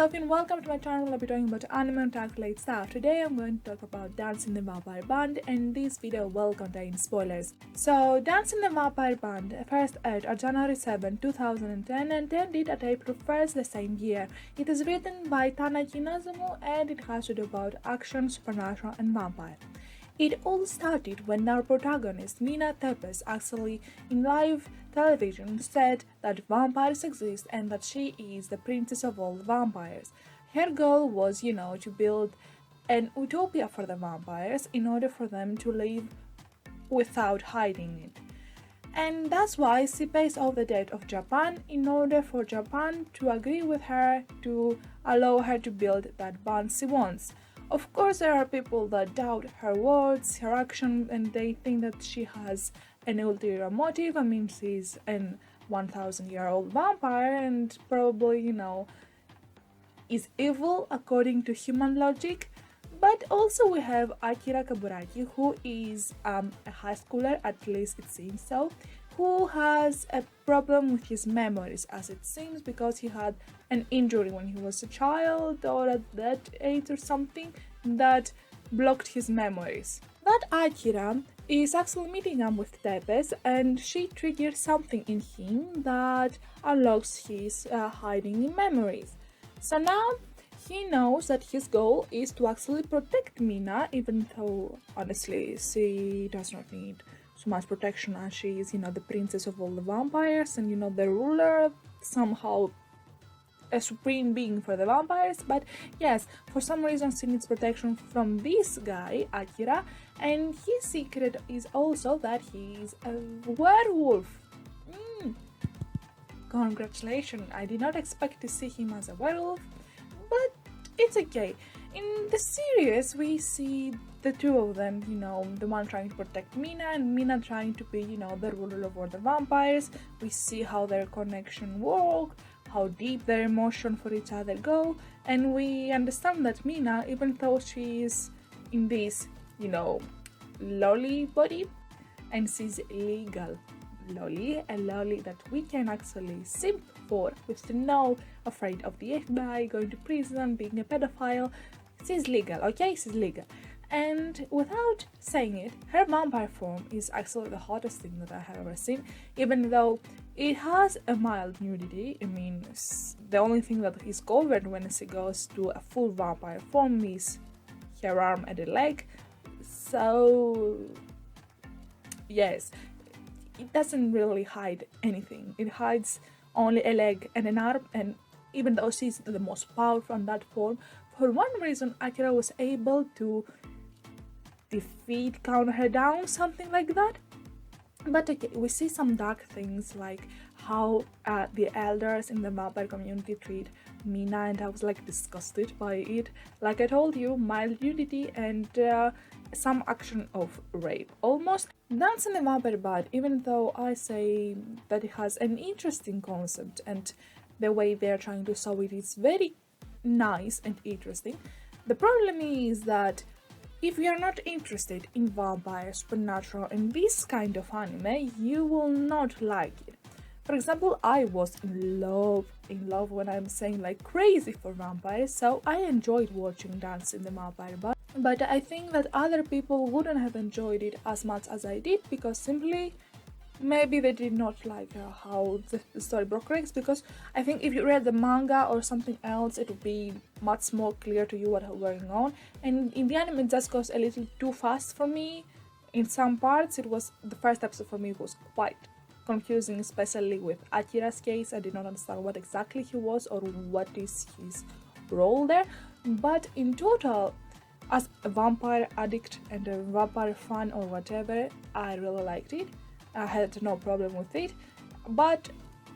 Sophie and welcome to my channel. I'll be talking about anime and tag stuff. Today I'm going to talk about Dance in the Vampire Band, and this video will contain spoilers. So Dance in the Vampire Band first aired on January 7, 2010 and ended at April 1st the same year. It is written by Tanaki Nazumu and it has to do about action, supernatural and vampire. It all started when our protagonist Mina Țepeș actually in live television said that vampires exist and that she is the princess of all vampires. Her goal was, to build an utopia for the vampires in order for them to live without hiding it. And that's why she pays off the debt of Japan in order for Japan to agree with her to allow her to build that band she wants. Of course, there are people that doubt her words, her action, and they think that she has an ulterior motive. I mean, she's an 1,000-year-old vampire and probably, is evil according to human logic. But also we have Akira Kaburagi, who is a high schooler, at least it seems so, who has a problem with his memories, as it seems, because he had an injury when he was a child or at that age or something that blocked his memories. That Akira is actually meeting up with Țepeș and she triggers something in him that unlocks his hiding memories. So now he knows that his goal is to actually protect Mina, even though honestly she does not need so much protection as she is, the princess of all the vampires and, the ruler, somehow a supreme being for the vampires. But yes, for some reason she needs protection from this guy, Akira, and his secret is also that he's a werewolf. Congratulations, I did not expect to see him as a werewolf, but it's okay. In the series, we see the two of them, the one trying to protect Mina and Mina trying to be, the ruler of all the vampires. We see how their connection works, how deep their emotion for each other go, and we understand that Mina, even though she is in this, lolly body, and she's legal lolly, a lolly that we can actually simp for, with no afraid of the FBI, going to prison, being a pedophile. She's legal, okay? She's legal. And without saying it, her vampire form is actually the hottest thing that I have ever seen, even though it has a mild nudity. I mean, the only thing that is covered when she goes to a full vampire form is her arm and a leg. So, yes, it doesn't really hide anything. It hides only a leg and an arm, and even though she's the most powerful on that form, for one reason Akira was able to calm her down, something like that. But okay, we see some dark things like how the elders in the vampire community treat Mina, and I was disgusted by it. Like I told you, mild nudity and some action of rape almost. Dance in the Vampire Band, even though I say that it has an interesting concept and the way they're trying to show it is very nice and interesting, the problem is that if you are not interested in vampire, supernatural and this kind of anime, you will not like it. For example, I was in love when I'm saying crazy for vampires, so I enjoyed watching Dance in the Vampire Band. But I think that other people wouldn't have enjoyed it as much as I did, because simply maybe they did not like how the story progressed, because I think if you read the manga or something else, it would be much more clear to you what was going on. And in the anime, it just goes a little too fast for me. In some parts, the first episode for me was quite confusing, especially with Akira's case. I did not understand what exactly he was or what is his role there. But in total, as a vampire addict and a vampire fan or whatever, I really liked it. I had no problem with it. But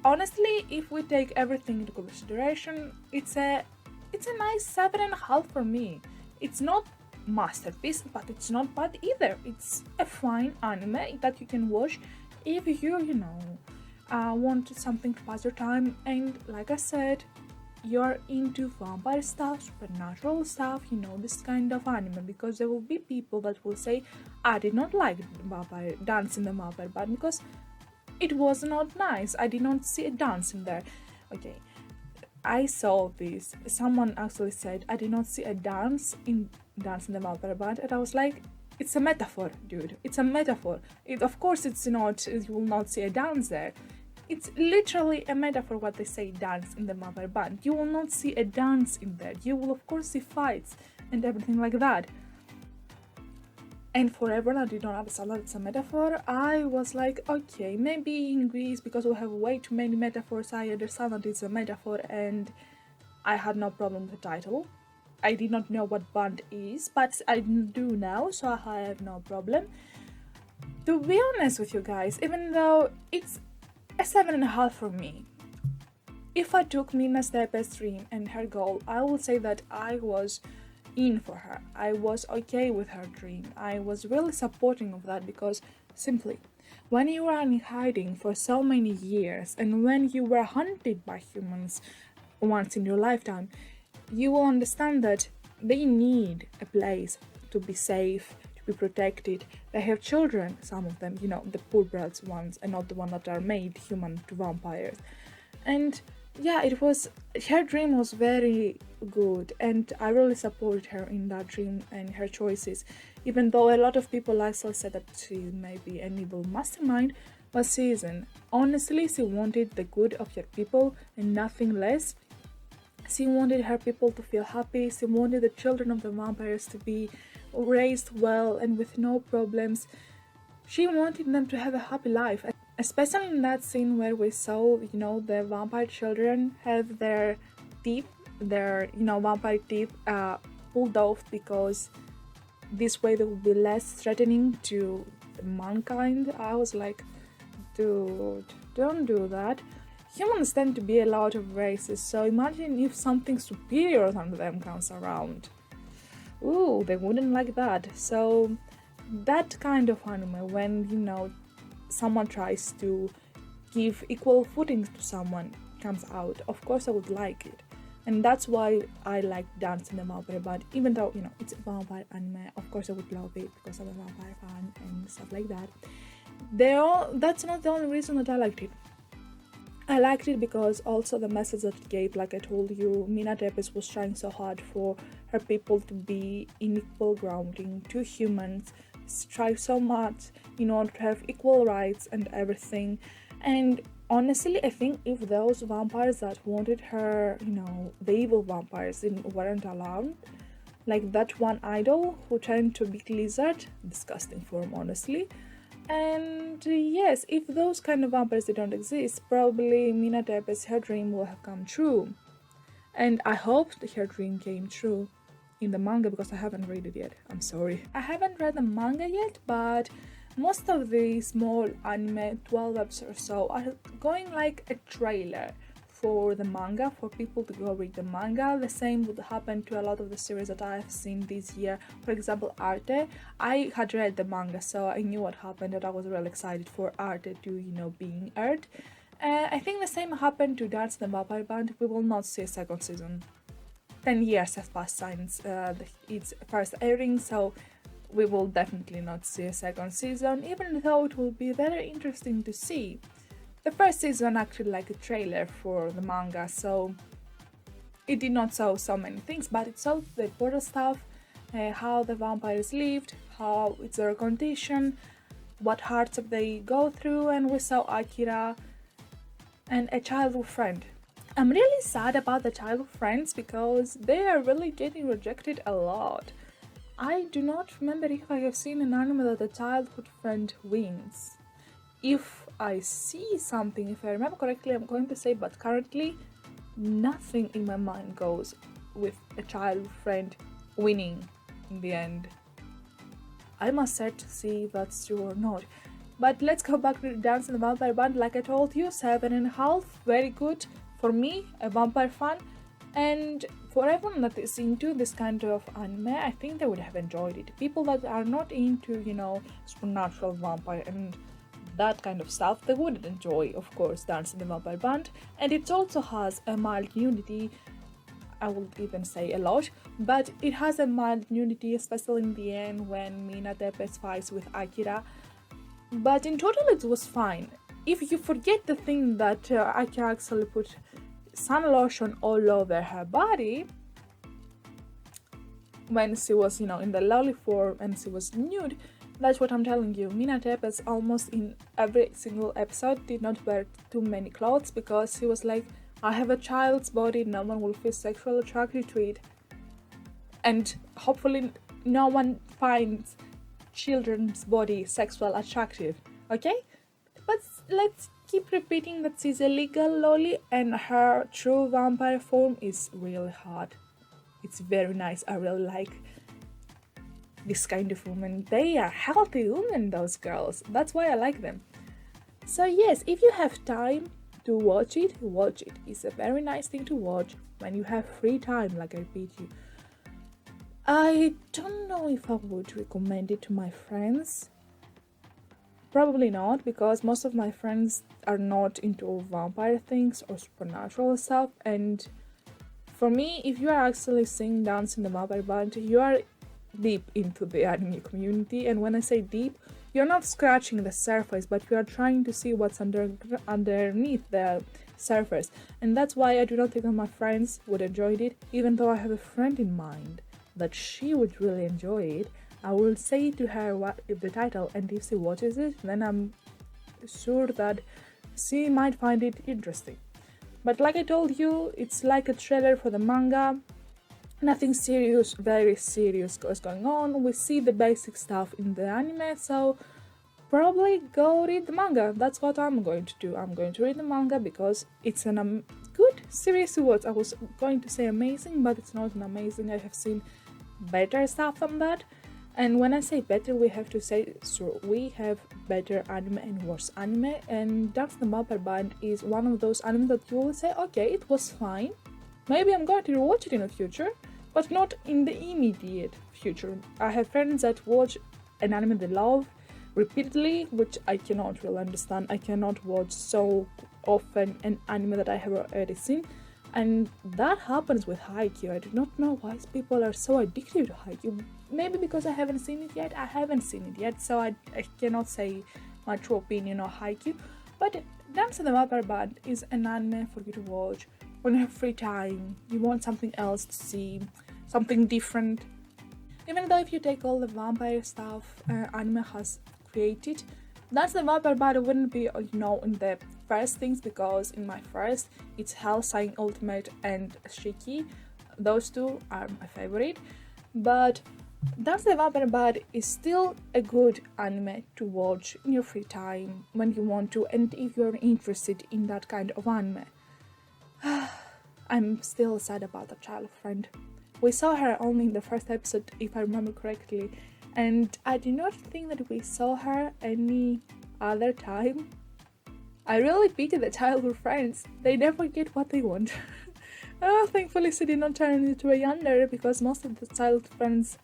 honestly, if we take everything into consideration, it's a nice 7.5 for me. It's not masterpiece, but it's not bad either. It's a fine anime that you can watch if you want something to pass your time, and like I said, you're into vampire stuff, supernatural stuff, this kind of anime, because there will be people that will say, I did not like vampire Dance in the Vampire Band because it was not nice. I did not see a dance in there. Okay, I saw this. Someone actually said, I did not see a dance in the Vampire Band, and I was like, it's a metaphor, dude. It's a metaphor. Of course, it's not. You will not see a dance there. It's literally a metaphor what they say dance in the Vampire Band. You will not see a dance in there. You will of course see fights and everything like that. And for everyone that did not understand that it's a metaphor, I was like, okay, maybe in Greece, because we have way too many metaphors, I understand that it's a metaphor, and I had no problem with the title. I did not know what band is, but I do now, so I have no problem. To be honest with you guys, even though it's a 7.5 for me, if I took Mina Țepeș's dream and her goal, I would say that I was in for her. I was okay with her dream. I was really supporting of that, because simply, when you are in hiding for so many years and when you were hunted by humans once in your lifetime, you will understand that they need a place to be safe, to be protected. They have children, some of them, the purebreds ones, and not the ones that are made human to vampires. And yeah, her dream was very good, and I really supported her in that dream and her choices, even though a lot of people actually said that she may be an evil mastermind, but she isn't. Honestly, she wanted the good of her people and nothing less. She wanted her people to feel happy. She wanted the children of the vampires to be raised well and with no problems. She wanted them to have a happy life, especially in that scene where we saw, the vampire children have their teeth, vampire teeth pulled off, because this way they will be less threatening to mankind. I was like, dude, don't do that. Humans tend to be a lot of races, so imagine if something superior than them comes around. Ooh, they wouldn't like that. So that kind of anime, when someone tries to give equal footings to someone, comes out, of course I would like it. And that's why I like Dance in the Vampire Band, even though it's a vampire anime. Of course I would love it because I'm a vampire fan and stuff like that. That's not the only reason that I liked it. I liked it because also the message that it gave, like I told you, Mina Țepeș was trying so hard for her people to be in equal grounding to humans. She tried so much in order to have equal rights and everything. And honestly, I think if those vampires that wanted her, the evil vampires weren't allowed, like that one idol who turned to a big lizard, disgusting form, honestly. And yes, if those kind of vampires didn't exist, probably Mina Țepeș, her dream will have come true. And I hope that her dream came true in the manga, because I haven't read it yet. I'm sorry. I haven't read the manga yet, but most of the small anime, 12 episodes or so, are going like a trailer for the manga, for people to go read the manga. The same would happen to a lot of the series that I have seen this year. For example, Arte. I had read the manga, so I knew what happened, and I was really excited for Arte to, being aired. I think the same happened to Dance in the Vampire Band. We will not see a second season. 10 years have passed since its first airing, so we will definitely not see a second season, even though it will be very interesting to see. The first season acted like a trailer for the manga, so it did not show so many things, but it showed the important stuff, how the vampires lived, how it's their condition, what hardships they go through, and we saw Akira and a childhood friend. I'm really sad about the childhood friends because they are really getting rejected a lot. I do not remember if I have seen an anime that a childhood friend wins. If I see something, if I remember correctly, I'm going to say, but currently nothing in my mind goes with a childhood friend winning in the end. I must search to see if that's true or not. But let's go back to Dance in the Vampire Band. Like I told you, 7.5, very good for me, a vampire fan. And for everyone that is into this kind of anime, I think they would have enjoyed it. People that are not into, supernatural vampire and that kind of stuff, they would enjoy, of course, Dance in the Vampire Band. And it also has a mild nudity, I would even say a lot, but it has a mild nudity, especially in the end when Mina Țepeș fights with Akira. But in total it was fine. If you forget the thing that Akira actually put sun lotion all over her body when she was, in the lolly form and she was nude. That's what I'm telling you. Mina Țepeș almost in every single episode did not wear too many clothes because she was like, I have a child's body, no one will feel sexually attracted to it. And hopefully no one finds children's body sexual attractive, okay? But let's keep repeating that she's a legal lolly and her true vampire form is really hot. It's very nice. I really like this kind of woman. They are healthy women, those girls. That's why I like them. So yes, if you have time to watch it, watch it. It's a very nice thing to watch when you have free time, like I repeat you. I don't know if I would recommend it to my friends. Probably not, because most of my friends are not into vampire things or supernatural stuff, and for me, if you are actually seeing Dance in the Vampire Band, you are deep into the anime community, and when I say deep, you're not scratching the surface, but you are trying to see what's underneath the surface, and that's why I do not think that my friends would enjoy it, even though I have a friend in mind that she would really enjoy it. I will say to her what the title, and if she watches it, then I'm sure that she might find it interesting. But like I told you, it's like a trailer for the manga. Nothing serious, very serious is going on. We see the basic stuff in the anime, so probably go read the manga. That's what I'm going to do. I'm going to read the manga because it's an good series to watch. I was going to say amazing, but it's not an amazing. I have seen better stuff than that. And when I say better, we have to say, so we have better anime and worse anime, and Dance the Vampire Band is one of those anime that you will say, okay, it was fine. Maybe I'm going to rewatch it in the future, but not in the immediate future. I have friends that watch an anime they love repeatedly, which I cannot really understand. I cannot watch so often an anime that I have already seen. And that happens with Haikyuu. I do not know why people are so addicted to Haikyuu. Maybe because I haven't seen it yet. I haven't seen it yet, so I cannot say my true opinion on Haikyuu. But Dance in the Vampire Band is an anime for you to watch when you have free time. You want something else to see, something different. Even though if you take all the vampire stuff anime has created, Dance the Vampire Band wouldn't be, in the first things, because in my first, it's Hellsing Ultimate and Seiichi. Those two are my favorite. But Dance the Vampire Band is still a good anime to watch in your free time when you want to, and if you're interested in that kind of anime. I'm still sad about the child friend. We saw her only in the first episode, if I remember correctly, and I do not think that we saw her any other time. I really pity the childhood friends. They never get what they want. Thankfully she did not turn into a yandere, because most of the childhood friends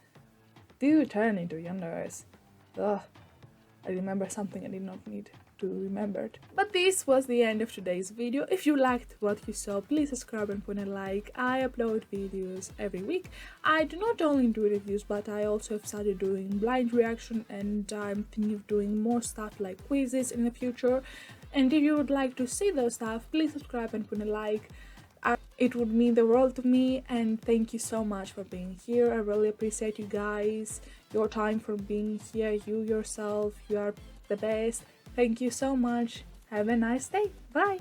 do turn into yanderes. Ugh, I remember something I did not need to remember. But this was the end of today's video. If you liked what you saw, please subscribe and put a like. I upload videos every week. I do not only do reviews, but I also have started doing blind reaction, and I'm thinking of doing more stuff like quizzes in the future. And if you would like to see those stuff, please subscribe and put a like. It would mean the world to me, and thank you so much for being here. I really appreciate you guys, your time for being here, you yourself, you are the best. Thank you so much. Have a nice day. Bye.